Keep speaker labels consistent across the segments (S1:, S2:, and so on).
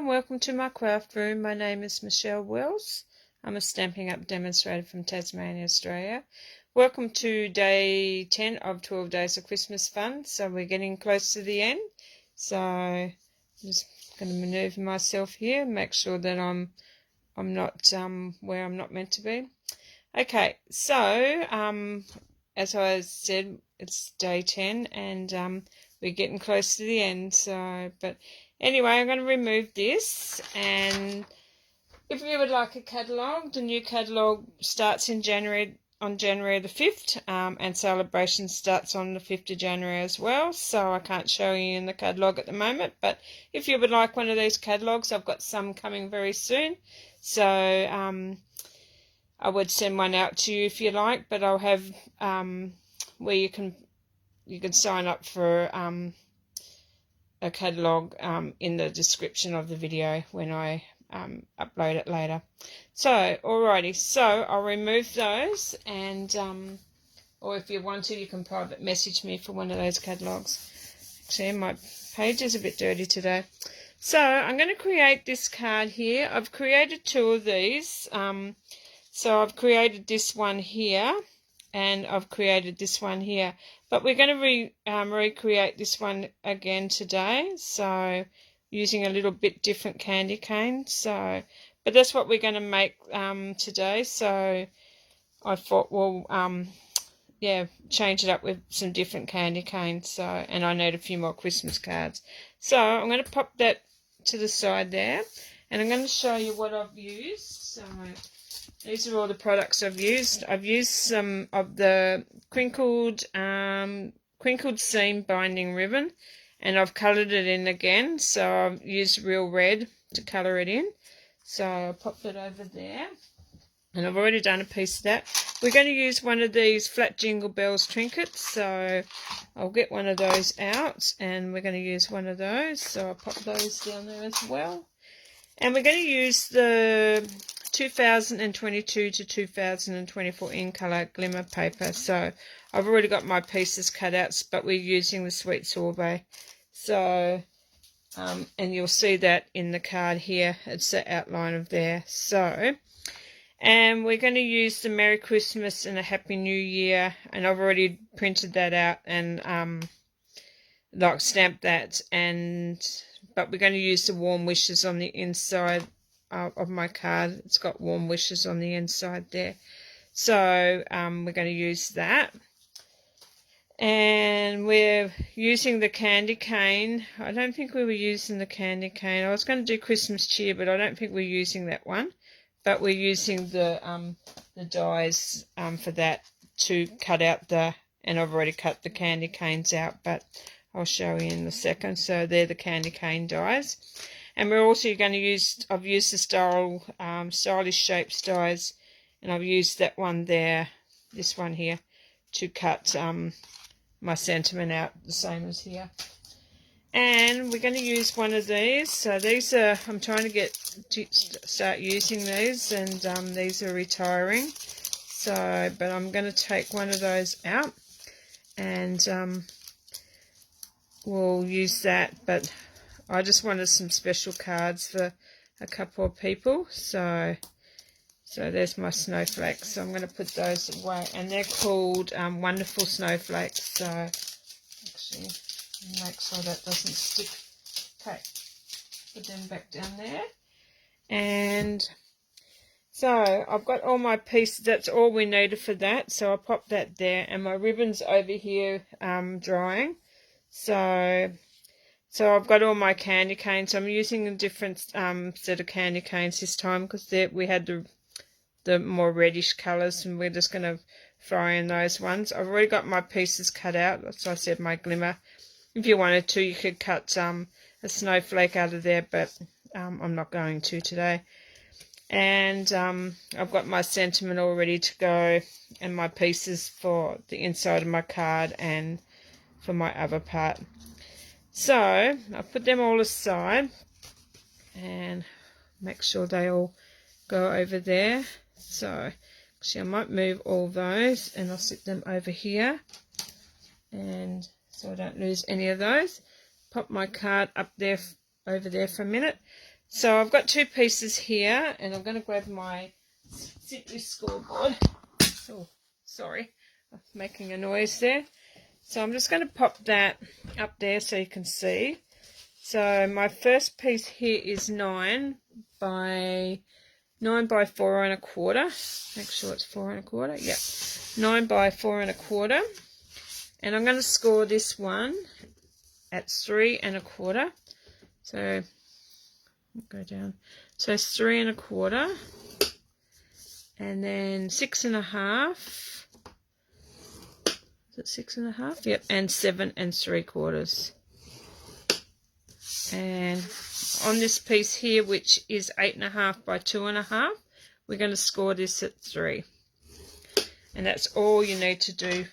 S1: and welcome to my craft room. My name is Michelle Wells. I'm a Stampin' Up demonstrator from Tasmania, Australia. Welcome to day 10 of 12 Days of Christmas Fun. So we're getting close to the end. So I'm just going to manoeuvre myself here, make sure that I'm not where I'm not meant to be. Okay, so as I said, it's day 10 and we're getting close to the end. So, but anyway, I'm going to remove this, and if you would like a catalogue, the new catalogue starts in January, on January the 5th, and celebration starts on the 5th of January as well. So I can't show you in the catalogue at the moment, but if you would like one of these catalogues, I've got some coming very soon. So I would send one out to you if you like, but I'll have where you can sign up for a catalogue in the description of the video when I upload it later. So alrighty, so I'll remove those, and or if you want to, you can private message me for one of those catalogues. Actually, my page is a bit dirty today. So I'm going to create this card here. I've created two of these. So I've created this one here, and I've created this one here. But we're going to recreate this one again today. So using a little bit different candy cane. So, but that's what we're going to make today. So I thought, well, yeah, change it up with some different candy canes. So, and I need a few more Christmas cards. So I'm going to pop that to the side there, and I'm going to show you what I've used. So these are all the products I've used. I've used some of the crinkled seam binding ribbon, and I've coloured it in again. So I've used real red to colour it in. So I'll pop that over there, and I've already done a piece of that. We're going to use one of these flat Jingle Bells trinkets, so I'll get one of those out, and we're going to use one of those. So I'll pop those down there as well. And we're going to use the 2022 to 2024 in colour glimmer paper. So I've already got my pieces cut out, but we're using the sweet sorbet. So and you'll see that in the card here. It's the outline of there. So, and we're going to use the Merry Christmas and a Happy New Year, and I've already printed that out and like stamped that, but we're going to use the warm wishes on the inside of my card. It's got warm wishes on the inside there. So we're going to use that. And we're using the candy cane. I don't think we were using the candy cane. I was going to do Christmas cheer, but I don't think we're using that one. But we're using the dies for that to cut out and I've already cut the candy canes out, but I'll show you in a second. So they're the candy cane dies. And we're also going to use, I've used the stylish shapes dies, and I've used that one there, this one here, to cut my sentiment out, the same as here. And we're going to use one of these. So these are, I'm trying to start using these, and these are retiring. So, but I'm going to take one of those out, and we'll use that. But I just wanted some special cards for a couple of people. So there's my snowflakes. So I'm going to put those away, and they're called Wonderful Snowflakes. So actually, make sure that doesn't stick. Okay, put them back down there. And so I've got all my pieces. That's all we needed for that. So I'll pop that there, and my ribbon's over here drying. So I've got all my candy canes. I'm using a different set of candy canes this time, because we had the more reddish colours, and we're just going to fry in those ones. I've already got my pieces cut out. As I said, my glimmer. If you wanted to, you could cut a snowflake out of there, but I'm not going to today. And I've got my sentiment all ready to go, and my pieces for the inside of my card and for my other part. So I put them all aside and make sure they all go over there. So actually I might move all those, and I'll sit them over here, and so I don't lose any of those. Pop my card up there, over there for a minute. So I've got 2 pieces here, and I'm going to grab my Simply scoreboard. Oh, sorry, I'm making a noise there. So I'm just going to pop that up there so you can see. So my first piece here is 9 by 4 1/4. Make sure it's 4 1/4. Yep, 9 by 4 1/4. And I'm going to score this one at 3 1/4. So go down. So 3 1/4, and then 6 1/2. Is it 6 1/2? Yep, and 7 3/4. And on this piece here, which is 8 1/2 by 2 1/2, we're going to score this at 3. And that's all you need to do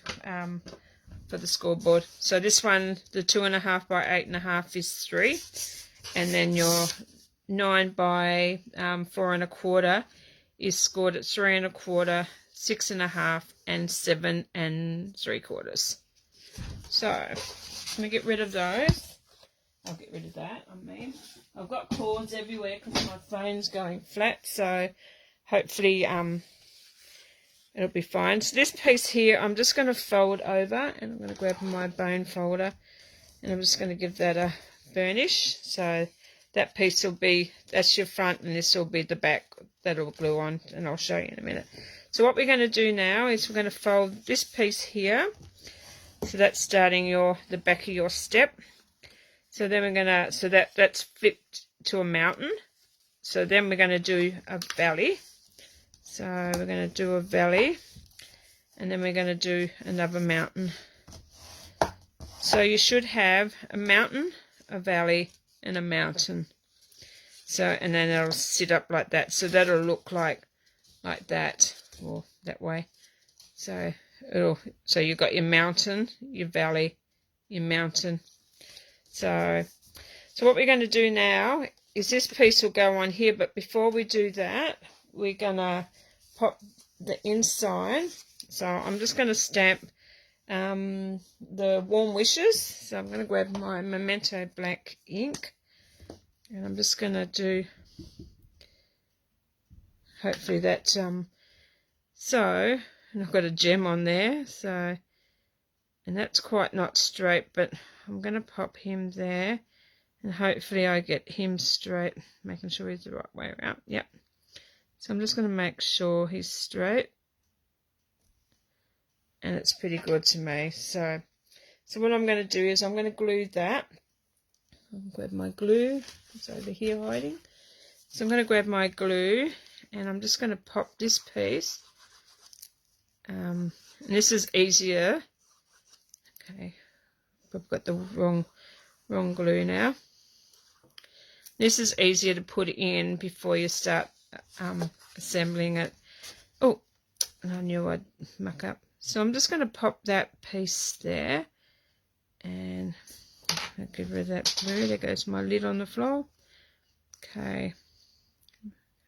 S1: for the scoreboard. So this one, the 2 1/2 by 8 1/2 is 3, and then your 9 by 4 1/4 is scored at 3 1/4, 6 1/2, and 7 3/4. So I'm going to get rid of those. I'll get rid of that, I've got cords everywhere because my phone's going flat, so hopefully it'll be fine. So this piece here, I'm just going to fold over, and I'm going to grab my bone folder, and I'm just going to give that a burnish. So that piece will be, that's your front, and this will be the back that'll glue on, and I'll show you in a minute. So what we're going to do now is we're going to fold this piece here. So that's starting the back of your step. So then we're going to, so that's flipped to a mountain. So then we're going to do a valley. So we're going to do a valley, and then we're going to do another mountain. So you should have a mountain, a valley, and a mountain. So, and then it'll sit up like that. So that'll look like that, or that way. So you've got your mountain, your valley, your mountain. So what we're going to do now is this piece will go on here, but before we do that, we're going to pop the inside. So I'm just going to stamp the warm wishes. So I'm going to grab my Memento black ink, and I'm just going to do, hopefully that, so, and I've got a gem on there, so, and that's quite not straight, but I'm going to pop him there, and hopefully I get him straight, making sure he's the right way around. Yep. So I'm just going to make sure he's straight, and it's pretty good to me. So what I'm going to do is I'm going to glue that. I'll grab my glue. It's over here hiding. So I'm going to grab my glue, and I'm just going to pop this piece. And this is easier. Okay, I've got the wrong glue now. This is easier to put in before you start assembling it. Oh, I knew I'd muck up. So I'm just going to pop that piece there, and I'll get rid of that glue. There goes my lid on the floor. Okay,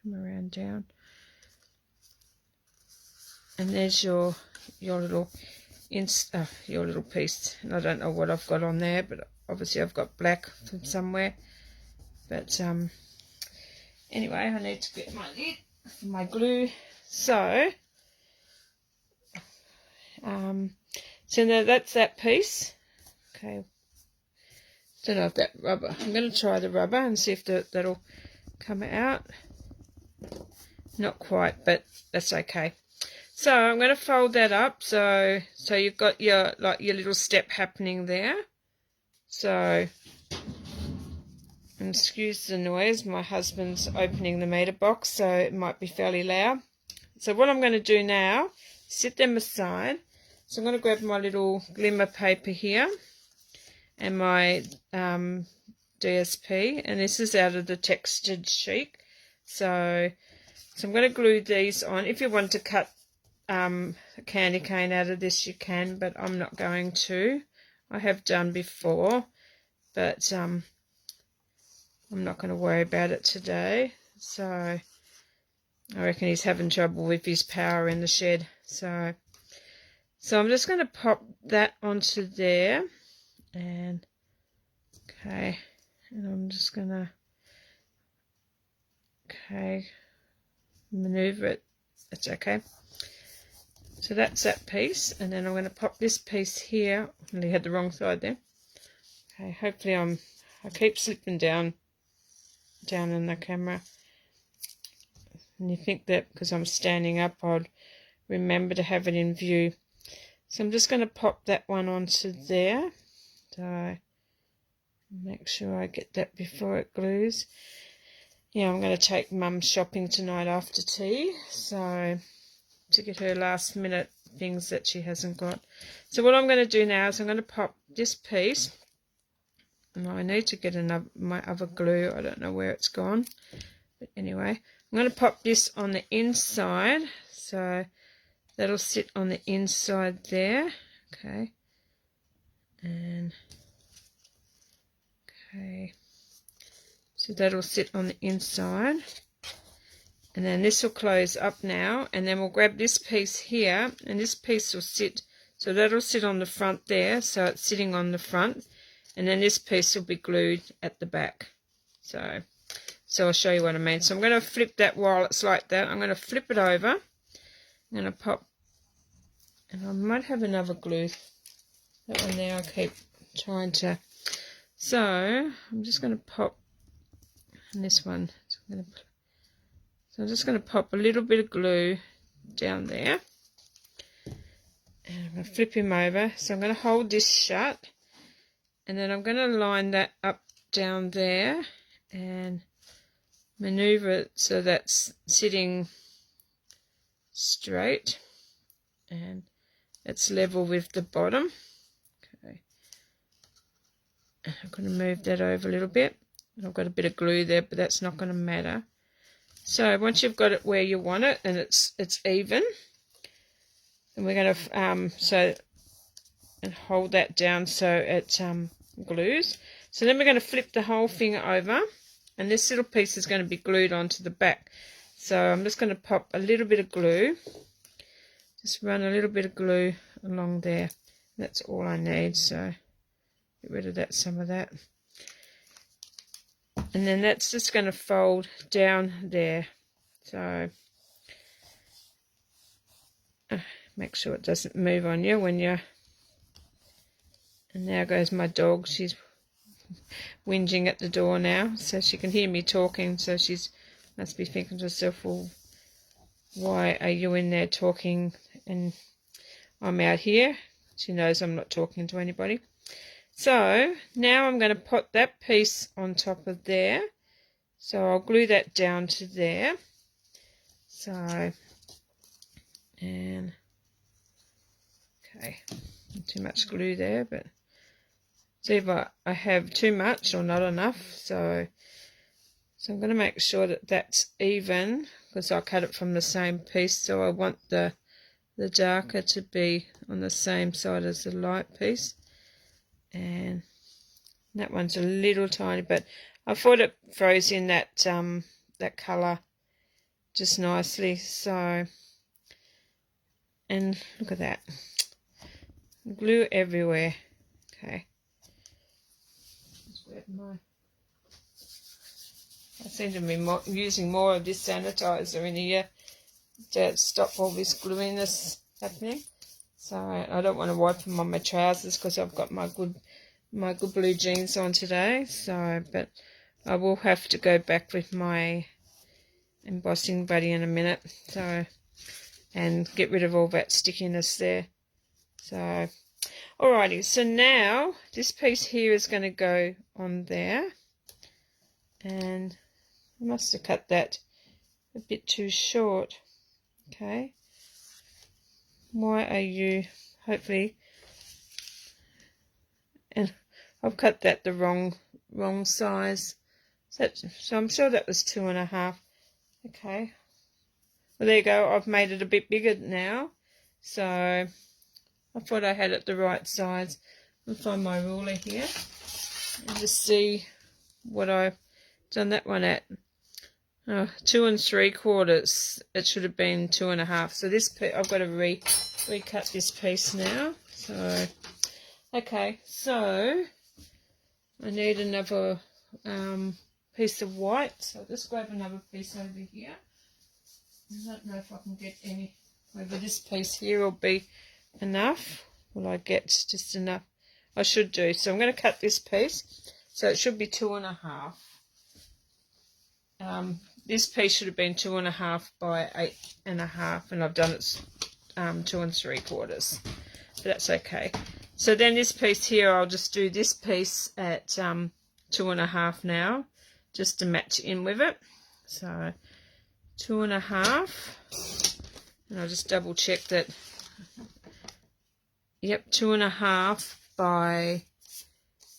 S1: come around down, and there's your little piece. And I don't know what I've got on there, but obviously I've got black from somewhere. But anyway, I need to get my lid for my glue. So now that's that piece. Okay, don't know if that rubber, I'm going to try the rubber and see if that'll come out. Not quite, but that's okay. So I'm going to fold that up, so you've got your little step happening there. So, and excuse the noise, my husband's opening the meter box, so it might be fairly loud. So what I'm going to do now, set them aside. So I'm going to grab my little glimmer paper here and my DSP, and this is out of the textured sheet. So I'm going to glue these on. If you want to cut a candy cane out of this, you can, but I'm not going to. I have done before, but I'm not going to worry about it today. So I reckon he's having trouble with his power in the shed. So I'm just going to pop that onto there, and okay, and I'm just going to Okay, maneuver it, that's okay. So that's that piece, and then I'm going to pop this piece here. I nearly had the wrong side there. Okay, hopefully I keep slipping down in the camera. And you think that because I'm standing up I'd remember to have it in view. So I'm just going to pop that one onto there. So make sure I get that before it glues. Yeah, I'm going to take Mum shopping tonight after tea, so to get her last minute things that she hasn't got. So what I'm going to do now is I'm going to pop this piece, and I need to get my other glue. I don't know where it's gone, but anyway, I'm going to pop this on the inside, so that'll sit on the inside there. Okay, and okay, so that'll sit on the inside, and then this will close up now, and then we'll grab this piece here, and this piece will sit, so that'll sit on the front there, so it's sitting on the front, and then this piece will be glued at the back. So I'll show you what I mean. So I'm going to flip that while it's like that. I'm going to flip it over. I'm going to pop, and I might have another glue. That one there I keep trying to. So I'm just going to pop on this one. So I'm just going to pop a little bit of glue down there. And I'm going to flip him over. So I'm going to hold this shut. And then I'm going to line that up down there and maneuver it so that's sitting straight and it's level with the bottom. Okay. And I'm going to move that over a little bit. I've got a bit of glue there, but that's not going to matter. So once you've got it where you want it and it's even, and we're going to and hold that down so it glues. So then we're going to flip the whole thing over, and this little piece is going to be glued onto the back. So I'm just going to pop a little bit of glue, just run a little bit of glue along there. That's all I need, so get rid of that, some of that. And then that's just going to fold down there. So make sure it doesn't move on you when you're. And there goes my dog. She's whinging at the door now, so she can hear me talking. So she's must be thinking to herself, well, why are you in there talking and I'm out here? She knows I'm not talking to anybody. So now I'm going to put that piece on top of there. So I'll glue that down to there. So, and okay, not too much glue there, but see if I have too much or not enough. So I'm going to make sure that that's even, because I cut it from the same piece. So I want the darker to be on the same side as the light piece. And that one's a little tiny, but I thought it froze in that that colour just nicely. So, and look at that, glue everywhere. Okay, I seem to be using more of this sanitizer in here to stop all this gluiness happening. So I don't want to wipe them on my trousers because I've got my good blue jeans on today. So, but I will have to go back with my embossing buddy in a minute. So, and get rid of all that stickiness there. So, alrighty. So now this piece here is going to go on there, and I must have cut that a bit too short. Okay. Why are you, hopefully, and I've cut that the wrong size. So I'm sure that was 2.5. Okay. Well, there you go. I've made it a bit bigger now. So I thought I had it the right size. I'll find my ruler here and just see what I've done that one at. 2 3/4. It should have been 2.5. So this I've got to recut this piece now. So okay, so I need another piece of white. So I'll just grab another piece over here. I don't know if I can get any, whether this piece here will be enough. Will I get just enough? I should do. So I'm going to cut this piece. So it should be 2.5. This piece should have been 2.5 by 8.5, and I've done it 2 3/4. But that's okay. So then this piece here, I'll just do this piece at 2.5 now, just to match in with it. So 2.5, and I'll just double check that. Yep, 2.5 by,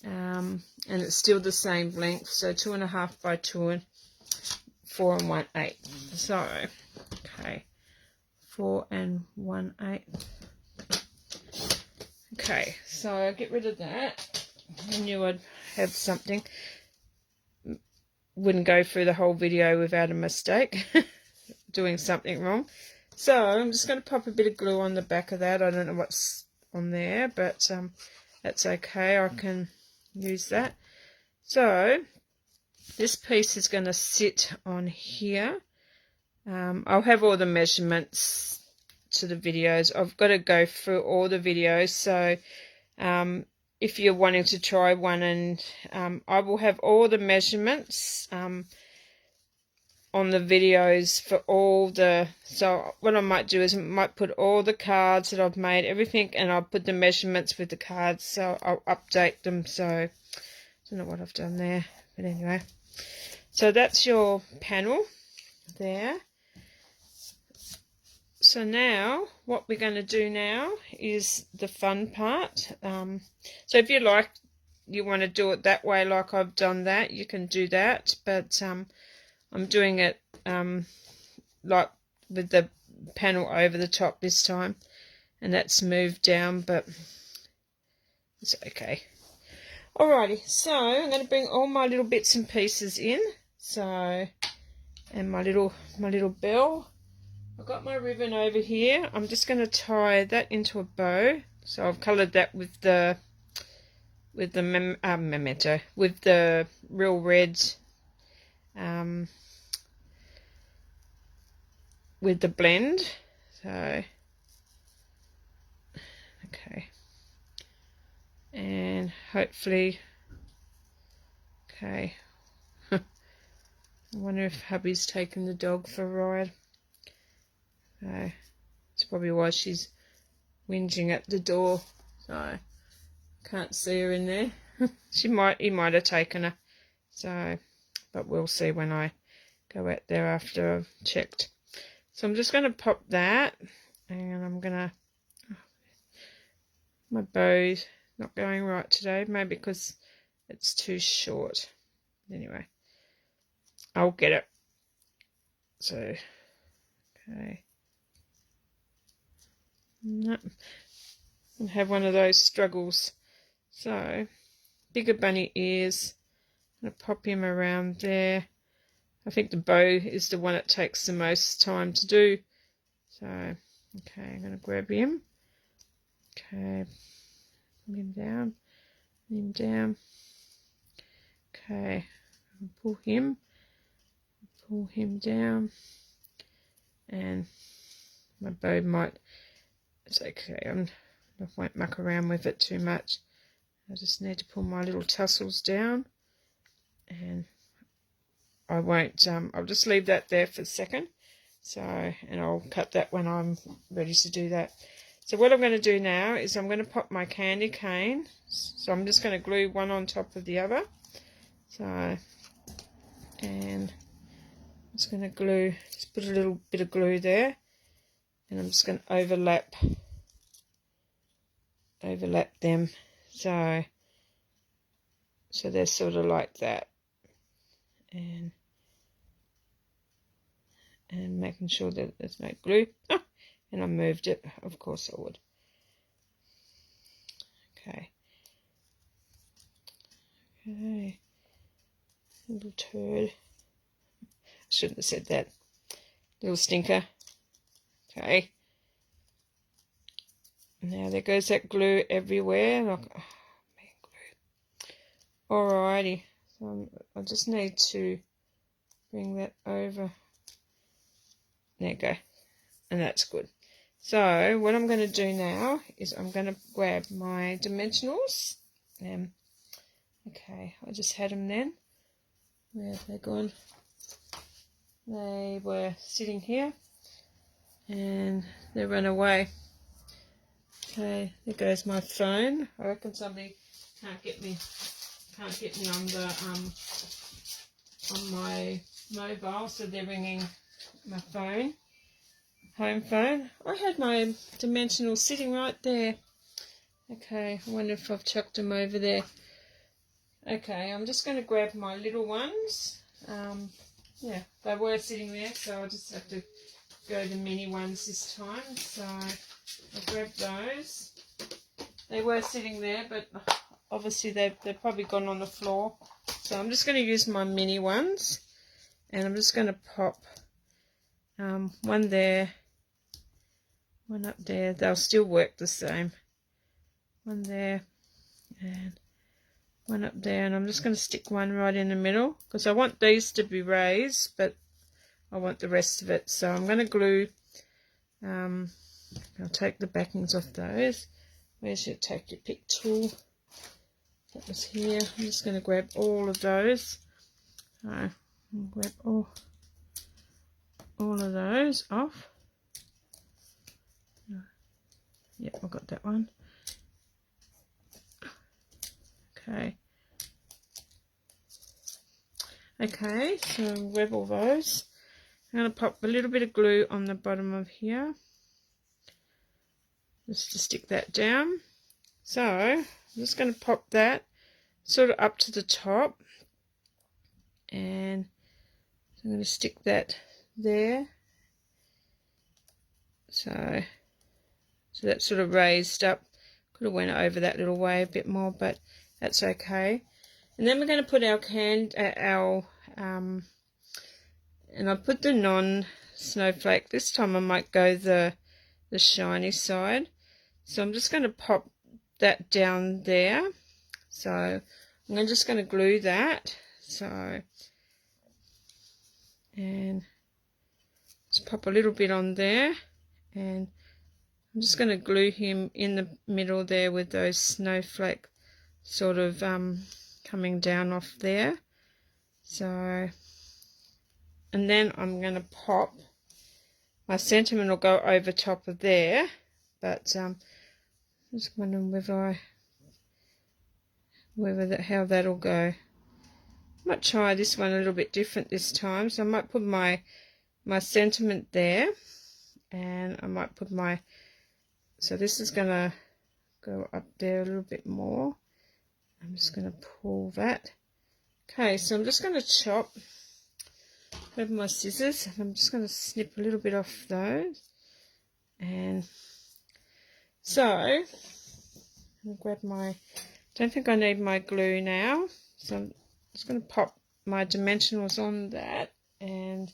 S1: and it's still the same length. So 2.5 by 2 4 1/8. So okay, 4 1/8. Okay, so I'll get rid of that. I knew I'd have something. Wouldn't go through the whole video without a mistake. Doing something wrong. So I'm just going to pop a bit of glue on the back of that. I don't know what's on there, but that's okay. I can use that. So this piece is going to sit on here. I'll have all the measurements to the videos. I've got to go through all the videos, so if you're wanting to try one, and I will have all the measurements on the videos for all the, so what I might do is I might put all the cards that I've made, everything, and I'll put the measurements with the cards, so I'll update them. So I don't know what I've done there, but anyway, so that's your panel there. So now what we're going to do now is the fun part. So if you want to do it that way, like I've done that, you can do that, but I'm doing it like with the panel over the top this time, and that's moved down, but it's okay. Alrighty, so I'm going to bring all my little bits and pieces in. So, and my little bell. I've got my ribbon over here. I'm just going to tie that into a bow. So I've coloured that with the memento, with the real red, with the blend. So okay, and hopefully, okay. I wonder if hubby's taken the dog for a ride. That's probably why she's whinging at the door. So I can't see her in there. He might have taken her. So, but we'll see when I go out there after I've checked. So I'm just going to pop that, and I'm going to, my bow's not going right today, maybe because it's too short. Anyway, I'll get it. So, okay. No, I have one of those struggles. So, bigger bunny ears. I'm going to pop him around there. I think the bow is the one that takes the most time to do. So, okay, I'm going to grab him. Okay, put him down, Okay, pull him down, and my bow might, it's okay, I won't muck around with it too much. I just need to pull my little tassels down, and I won't, I'll just leave that there for a second. So, and I'll cut that when I'm ready to do that. So what I'm going to do now is I'm going to pop my candy cane. So I'm just going to glue one on top of the other. So, and I'm just going to glue, just put a little bit of glue there. And I'm just going to overlap them. So they're sort of like that. And making sure that there's no glue. Oh, and I moved it. Of course I would. Okay. Okay. Little turd. I shouldn't have said that. Little stinker. Okay. Now there goes that glue everywhere. Like, oh, man, glue. Alrighty. So I just need to bring that over. There you go. And that's good. So what I'm going to do now is I'm going to grab my dimensionals. Okay, I just had them then. Where have they gone? They were sitting here and they ran away. Okay, there goes my phone. I reckon somebody can't get me on the on my mobile, so they're ringing my phone, home phone. I had my dimensional sitting right there. Okay, I wonder if I've chucked them over there. Okay, I'm just going to grab my little ones. Yeah, they were sitting there, so I'll just have to go the mini ones this time. So I'll grab those. They were sitting there, but obviously they've probably gone on the floor. So I'm just going to use my mini ones, and I'm just going to pop one there, one up there. They'll still work the same. One there and one up there, and I'm just going to stick one right in the middle because I want these to be raised, but I want the rest of it. So I'm going to glue. I'll take the backings off those. Where's your take your pick tool? That was here. I'm just going to grab all of those. I'll grab all of those off. Yep, I've got that one. Okay, so grab all those. I'm going to pop a little bit of glue on the bottom of here, just to stick that down. So I'm just going to pop that sort of up to the top, and I'm going to stick that there. So that's sort of raised up. Could have went over that little way a bit more, but that's okay. And then we're going to put our and I put the non-snowflake. This time I might go the shiny side. So I'm just going to pop that down there. So I'm just going to glue that. So, and just pop a little bit on there, and I'm just going to glue him in the middle there with those snowflake sort of coming down off there. So, and then I'm going to pop my sentiment will go over top of there, but I'm just wondering how that'll go. I might try this one a little bit different this time, so I might put my sentiment there, and I might put so this is going to go up there a little bit more. I'm just going to pull that. Okay, so I'm just going to chop. Grab my scissors, and I'm just going to snip a little bit off those. And so I'll grab don't think I need my glue now, so I'm just going to pop my dimensionals on that, and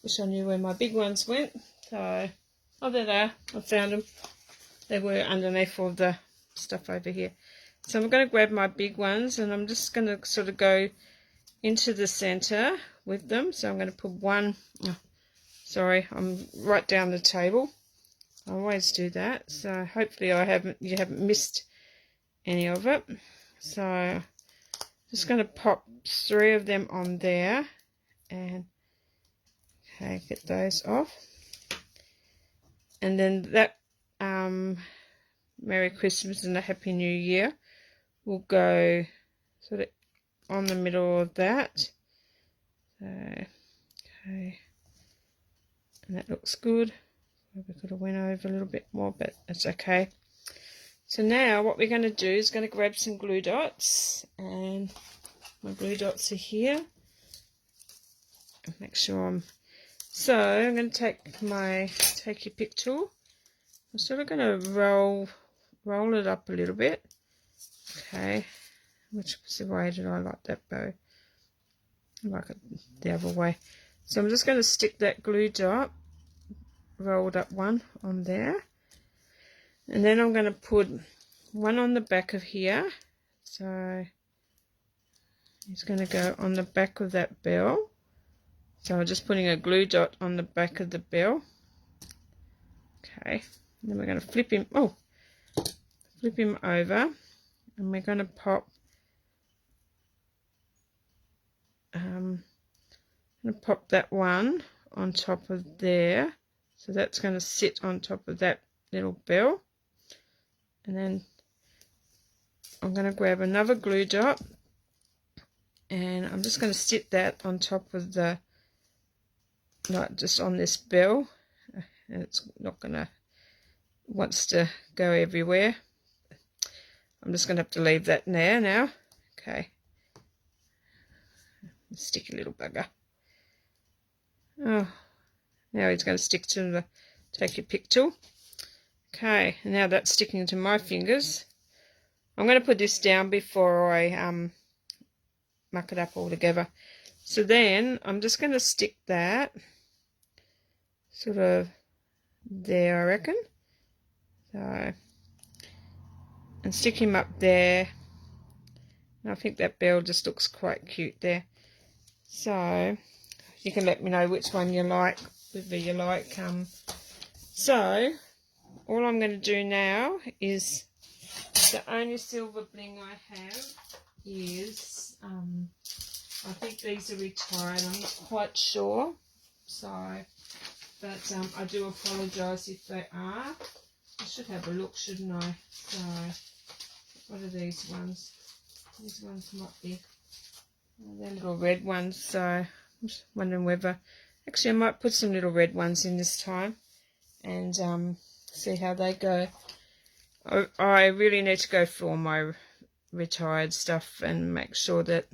S1: wish I knew where my big ones went. So, oh, there they are. I found them. They were underneath all the stuff over here. So I'm going to grab my big ones, and I'm just going to sort of go into the center with them. So I'm going to put one. Oh, sorry, I'm right down the table. I always do that. So hopefully you haven't missed any of it. So just going to pop 3 of them on there, and okay, get those off. And then that Merry Christmas and a Happy New Year will go sort of on the middle of that. So, okay, and that looks good. Probably could have went over a little bit more, but it's okay. So now what we're going to do is going to grab some glue dots, and my glue dots are here. Make sure so I'm going to take my take your pick tool. I'm sort of going to roll it up a little bit. Okay, which way did I like that bow? I like it the other way. So I'm just going to stick that glue dot, rolled up one on there, and then I'm going to put one on the back of here. So is going to go on the back of that bell. So I'm just putting a glue dot on the back of the bell. Okay, and then we're going to flip him over, and we're going to pop that one on top of there. So that's going to sit on top of that little bell. And then I'm going to grab another glue dot, and I'm just going to sit that on top of the, like just on this bell. And it's not going to, wants to go everywhere. I'm just going to have to leave that there now. Okay. Sticky little bugger. Oh, now he's going to stick to the take your pick tool. Okay, and now that's sticking to my fingers. I'm going to put this down before I muck it up all together. So then I'm just going to stick that sort of there, I reckon. So, and stick him up there. And I think that bell just looks quite cute there. So you can let me know which one you like, whether you like. So all I'm going to do now is, the only silver bling I have is, I think these are retired, I'm not quite sure. So, but I do apologise if they are. I should have a look, shouldn't I? So, what are these ones? These ones might be, they're little red ones, so I'm just wondering whether, actually I might put some little red ones in this time and see how they go. I really need to go through all my retired stuff and make sure that,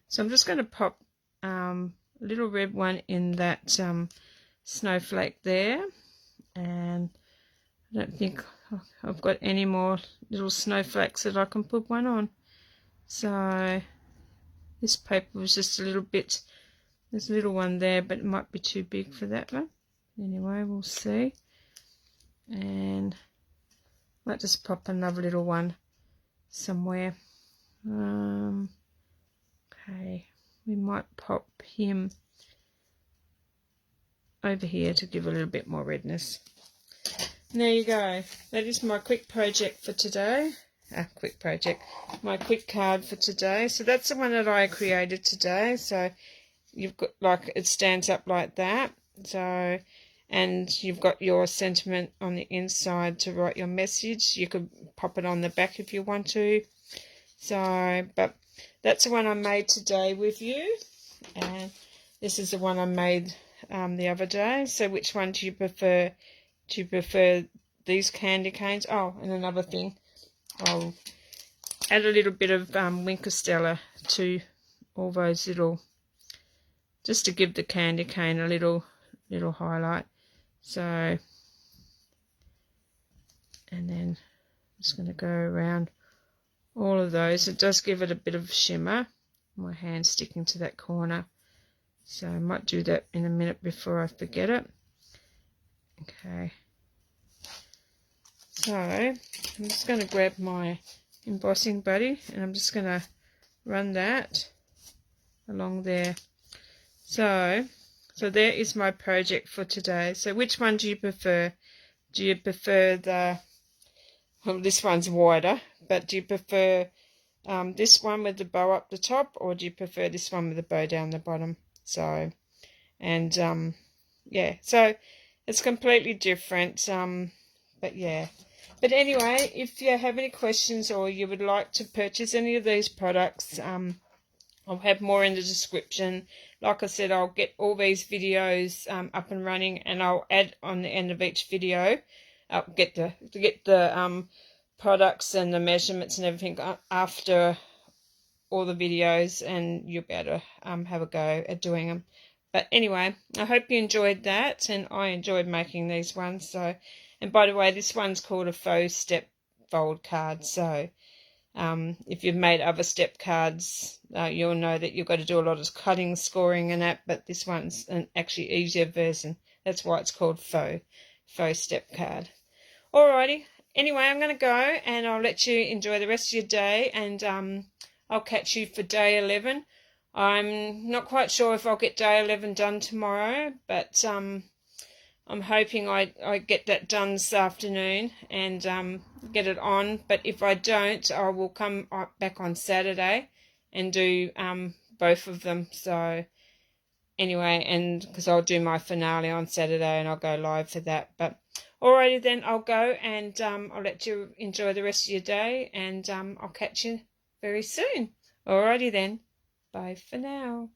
S1: so I'm just going to pop a little red one in that snowflake there, and I don't think I've got any more little snowflakes that I can put one on. So this paper was just a little bit, there's a little one there, but it might be too big for that one. Anyway, we'll see. And I might just pop another little one somewhere. Okay, we might pop him over here to give a little bit more redness. And there you go. That is my quick project for today. My quick card for today. So that's the one that I created today. So you've got, like, it stands up like that. So, and you've got your sentiment on the inside to write your message. You could pop it on the back if you want to. So, but that's the one I made today with you. And this is the one I made the other day. So which one do you prefer? Do you prefer these candy canes? Oh, and another thing, I'll add a little bit of Winkostella to all those little, just to give the candy cane a little highlight. So, and then I'm just going to go around all of those. It does give it a bit of shimmer. My hand's sticking to that corner, so I might do that in a minute before I forget it. Okay, so I'm just going to grab my embossing buddy and I'm just going to run that along there. So there is my project for today. So which one do you prefer? Do you prefer the, well, this one's wider, but do you prefer this one with the bow up the top, or do you prefer this one with the bow down the bottom? So, and yeah, so it's completely different, but yeah. But anyway, if you have any questions or you would like to purchase any of these products, I'll have more in the description. Like I said, I'll get all these videos up and running, and I'll add on the end of each video. I'll get the products and the measurements and everything after all the videos, and you'll be able to have a go at doing them. But anyway, I hope you enjoyed that, and I enjoyed making these ones. So, and by the way, this one's called a faux step fold card. So if you've made other step cards, you'll know that you've got to do a lot of cutting, scoring and that, but this one's an actually easier version. That's why it's called faux step card. Alrighty, anyway, I'm going to go and I'll let you enjoy the rest of your day, and I'll catch you for day 11. I'm not quite sure if I'll get day 11 done tomorrow, but I'm hoping I get that done this afternoon and get it on. But if I don't, I will come back on Saturday and do both of them. So anyway, and because I'll do my finale on Saturday and I'll go live for that. But alrighty then, I'll go and I'll let you enjoy the rest of your day, and I'll catch you very soon. Alrighty then, bye for now.